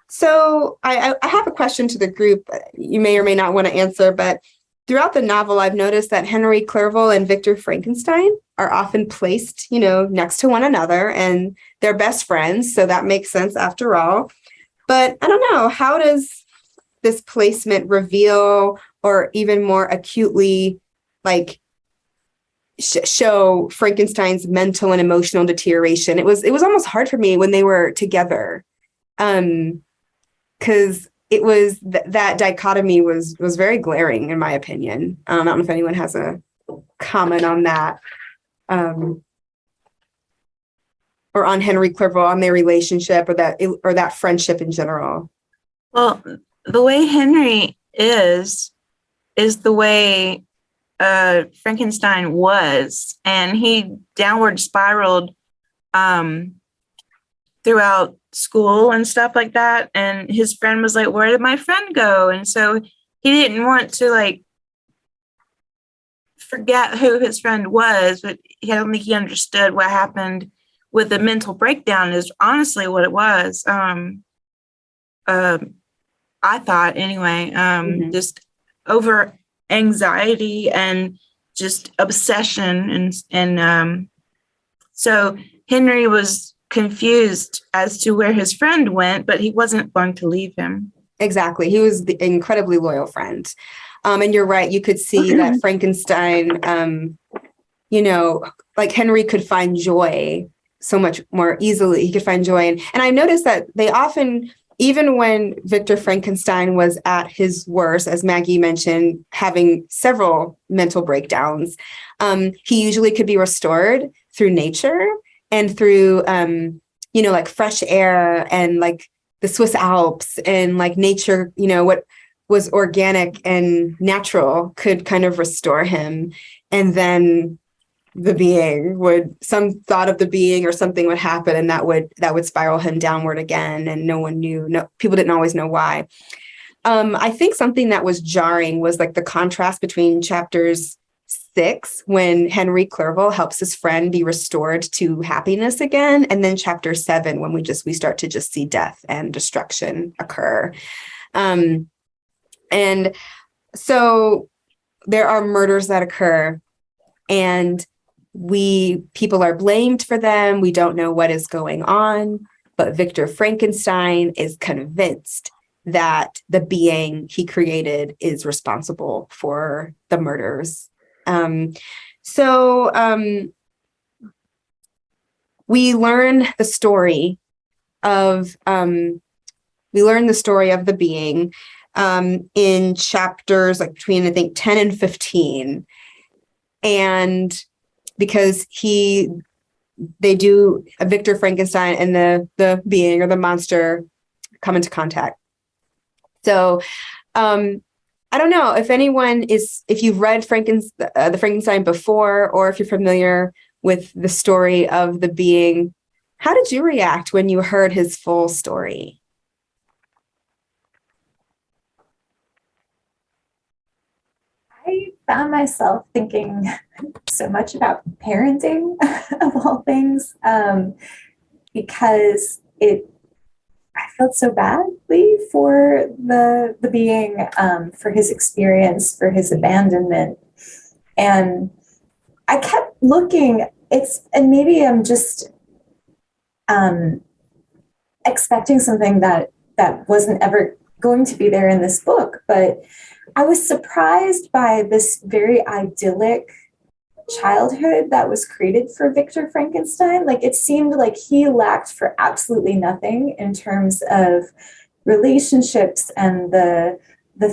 Speaker 1: So I have a question to the group. You may or may not want to answer, but throughout the novel, I've noticed that Henry Clerval and Victor Frankenstein are often placed, you know, next to one another, and they're best friends. So that makes sense after all. But I don't know, how does this placement reveal or even more acutely like show Frankenstein's mental and emotional deterioration? It was almost hard for me when they were together. Because it was that dichotomy was very glaring, in my opinion. I don't know if anyone has a comment on that, or on Henry Clerval, on their relationship, or that friendship in general.
Speaker 3: Well, the way Henry is the way Frankenstein was, and he downward spiraled throughout school and stuff like that. And his friend was like, where did my friend go? And so he didn't want to like forget who his friend was, but I don't think he understood what happened with the mental breakdown is honestly what it was. I thought anyway, just over anxiety and just obsession. And so Henry was confused as to where his friend went, but he wasn't going to leave him.
Speaker 1: Exactly. He was the incredibly loyal friend. And you're right. You could see that Frankenstein, you know, like Henry could find joy so much more easily. He could find joy. And I noticed that they often, even when Victor Frankenstein was at his worst, as Maggie mentioned, having several mental breakdowns, he usually could be restored through nature and through, you know, like fresh air and like the Swiss Alps and like nature, you know, what was organic and natural could kind of restore him. And then the being some thought of the being or something would happen, and that would spiral him downward again. And people didn't always know why. I think something that was jarring was like the contrast between chapters 6, when Henry Clerval helps his friend be restored to happiness again, and then chapter 7, when we start to just see death and destruction occur. And so there are murders that occur, and people are blamed for them. We don't know what is going on, but Victor Frankenstein is convinced that the being he created is responsible for the murders. We learn the story of the being in chapters like between, I think, 10 and 15. And because they do Victor Frankenstein and the being or the monster come into contact. So I don't know if you've read the Frankenstein before, or if you're familiar with the story of the being. How did you react when you heard his full story?
Speaker 6: I found myself thinking so much about parenting of all things. because I felt so badly for the being, for his experience, for his abandonment. And I kept looking, and maybe I'm just expecting something that wasn't ever going to be there in this book, but I was surprised by this very idyllic childhood that was created for Victor Frankenstein. Like, it seemed like he lacked for absolutely nothing in terms of relationships and the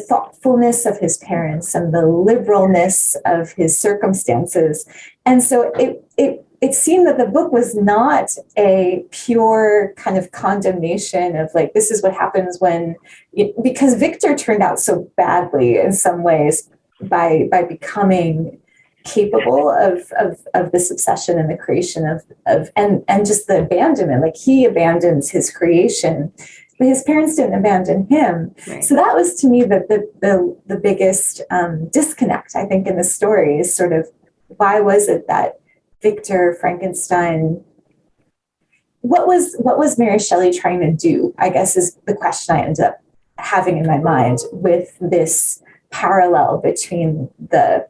Speaker 6: thoughtfulness of his parents and the liberalness of his circumstances. And so it seemed that the book was not a pure kind of condemnation of like, this is what happens because Victor turned out so badly in some ways by becoming capable of this obsession and the creation of and just the abandonment. Like, he abandons his creation, but his parents didn't abandon him. Right. So that was, to me, the biggest disconnect, I think, in the story is sort of, why was it that Victor Frankenstein, what was Mary Shelley trying to do, I guess, is the question I ended up having in my mind with this parallel between the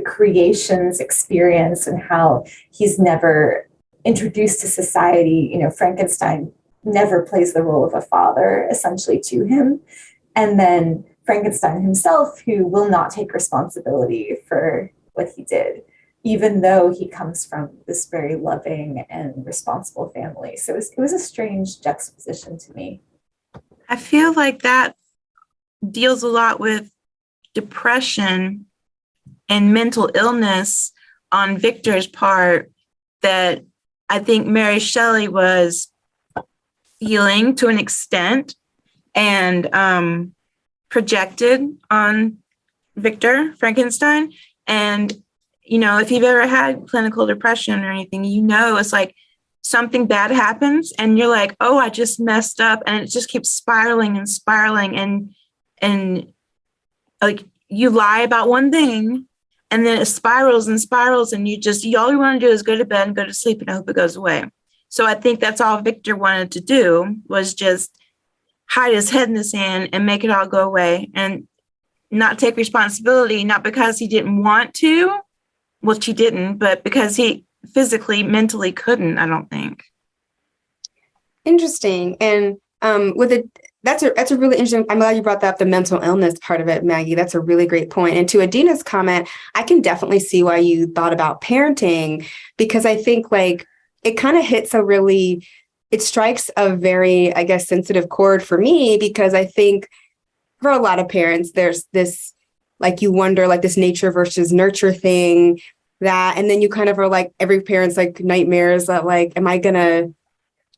Speaker 6: creation's experience and how he's never introduced to society. Frankenstein never plays the role of a father, essentially, to him. And then Frankenstein himself, who will not take responsibility for what he did, even though he comes from this very loving and responsible family. So it was a strange juxtaposition to me.
Speaker 3: I feel like that deals a lot with depression and mental illness on Victor's part that I think Mary Shelley was feeling to an extent and projected on Victor Frankenstein. And, if you've ever had clinical depression or anything, it's like something bad happens and you're like, oh, I just messed up. And it just keeps spiraling and spiraling. And like, you lie about one thing, and then it spirals and spirals, and all you want to do is go to bed and go to sleep and hope it goes away. So I think that's all Victor wanted to do, was just hide his head in the sand and make it all go away and not take responsibility, not because he didn't want to, which he didn't, but because he physically, mentally couldn't, I don't think.
Speaker 1: Interesting. And that's a really interesting. I'm glad you brought that up, the mental illness part of it, Maggie. That's a really great point. And to Adina's comment, I can definitely see why you thought about parenting, because I think like it kind of hits it strikes a very, I guess, sensitive chord for me, because I think for a lot of parents, there's this, like, you wonder, like, this nature versus nurture thing and then you kind of are like, every parent's like nightmares that like, am I gonna,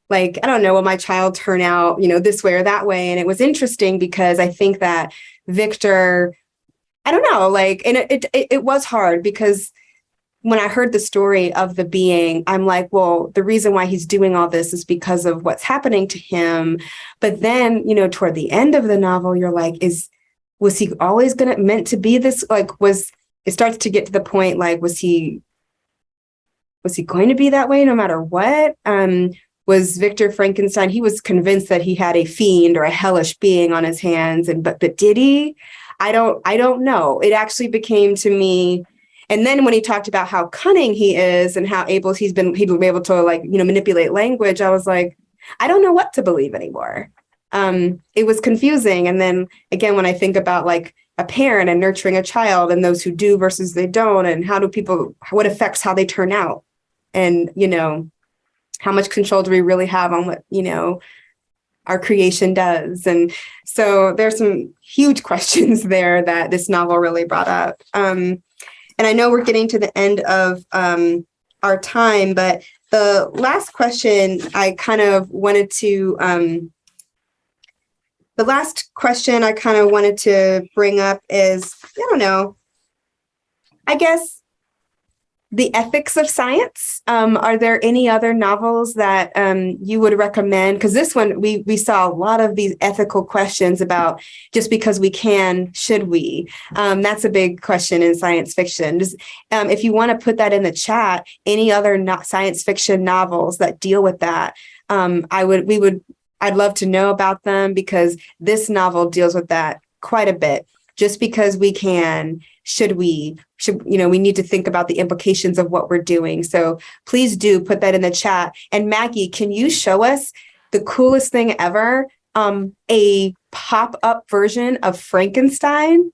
Speaker 1: like, I don't know, will my child turn out, this way or that way? And it was interesting because I think that Victor, I don't know, like, and it was hard because when I heard the story of the being, I'm like, well, the reason why he's doing all this is because of what's happening to him. But then, toward the end of the novel, you're like, was he always meant to be this? Like, it starts to get to the point, like, was he going to be that way no matter what? Was Victor Frankenstein, he was convinced that he had a fiend or a hellish being on his hands, but did he? I don't know. It actually became to me. And then when he talked about how cunning he is and how he'd been able to, like, manipulate language, I was like, I don't know what to believe anymore. It was confusing. And then again, when I think about like a parent and nurturing a child and those who do versus they don't, and what affects how they turn out, and, how much control do we really have on what, our creation does? And so there's some huge questions there that this novel really brought up. And I know we're getting to the end of our time, but the last question I kind of wanted to bring up is, I don't know, I guess, the ethics of science. Are there any other novels that you would recommend? Because this one, we saw a lot of these ethical questions about just because we can, should we? That's a big question in science fiction. Just, if you want to put that in the chat, any other science fiction novels that deal with that, I'd love to know about them, because this novel deals with that quite a bit. Just because we can, we need to think about the implications of what we're doing. So please do put that in the chat. And Maggie, can you show us the coolest thing ever? A pop-up version of Frankenstein?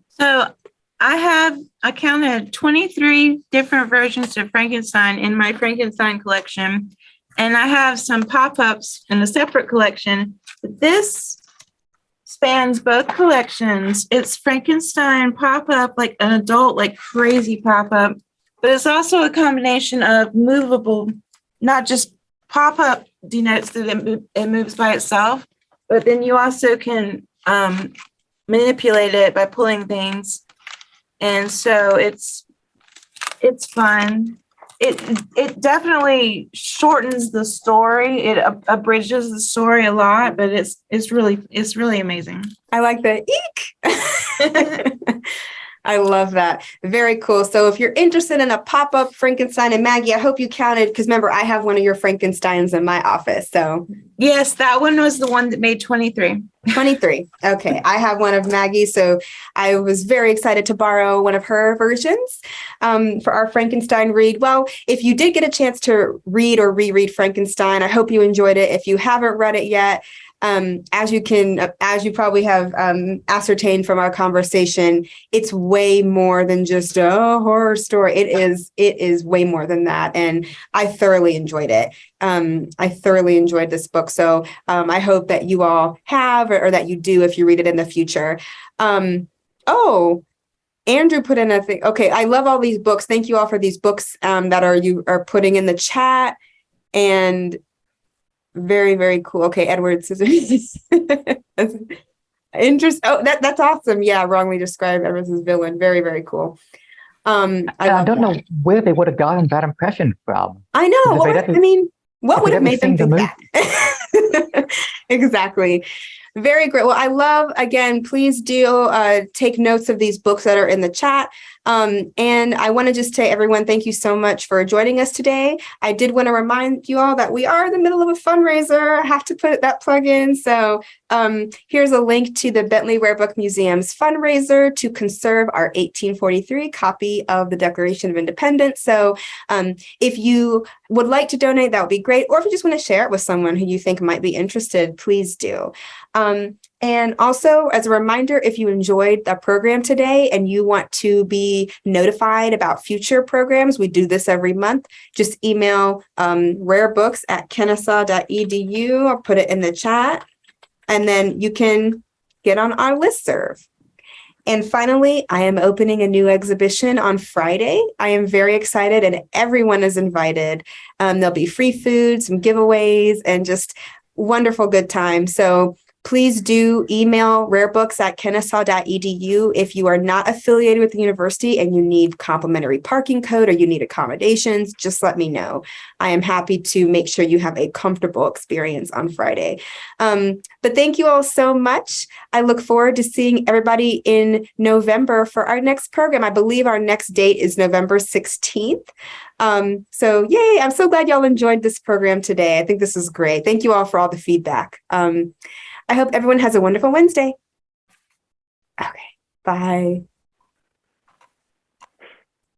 Speaker 3: So I counted 23 different versions of Frankenstein in my Frankenstein collection. And I have some pop-ups in a separate collection. This spans both collections. It's Frankenstein pop-up, like an adult, like crazy pop-up, but it's also a combination of movable, not just pop-up denotes that it moves by itself, but then you also can manipulate it by pulling things. And so it's fun. It definitely shortens the story. It abridges the story a lot, but it's really amazing.
Speaker 1: I like the eek. I love that. Very cool. So if you're interested in a pop-up Frankenstein, and Maggie, I hope you counted, because remember, I have one of your Frankensteins in my office. So
Speaker 3: yes, that one was the one that made 23.
Speaker 1: 23. Okay. I have one of Maggie. So I was very excited to borrow one of her versions for our Frankenstein read. Well, if you did get a chance to read or reread Frankenstein, I hope you enjoyed it. If you haven't read it yet, as you probably have ascertained from our conversation, it's way more than just a horror story. It is way more than that. And I thoroughly enjoyed it. I thoroughly enjoyed this book. So I hope that you all have, or that you do if you read it in the future. Andrew put in a thing. Okay, I love all these books. Thank you all for these books that you are putting in the chat. And very, very cool. Okay, Edward Scissors. Interesting. Oh, that's awesome. Yeah, wrongly described Edward as villain. Very, very cool. I
Speaker 2: don't know where they would have gotten that impression from.
Speaker 1: I know. What would have made them think that? Exactly. Very great. Well, I love, again, please do take notes of these books that are in the chat. And I want to just say, everyone, thank you so much for joining us today. I did want to remind you all that we are in the middle of a fundraiser. I have to put that plug in. So here's a link to the Bentley Rare Book Museum's fundraiser to conserve our 1843 copy of the Declaration of Independence. So if you would like to donate, that would be great. Or if you just want to share it with someone who you think might be interested, please do. And also, as a reminder, if you enjoyed the program today and you want to be notified about future programs, we do this every month. Just email rarebooks@kennesaw.edu. I'll put it in the chat. And then you can get on our listserv. And finally, I am opening a new exhibition on Friday. I am very excited, and everyone is invited. There'll be free food, some giveaways, and just wonderful good time. So please do email rarebooks@kennesaw.edu if you are not affiliated with the university and you need complimentary parking code or you need accommodations. Just let me know. I am happy to make sure you have a comfortable experience on Friday. But thank you all so much. I look forward to seeing everybody in November for our next program. I believe our next date is November 16th. So yay, I'm so glad y'all enjoyed this program today. I think this is great. Thank you all for all the feedback. I hope everyone has a wonderful Wednesday. Okay, bye.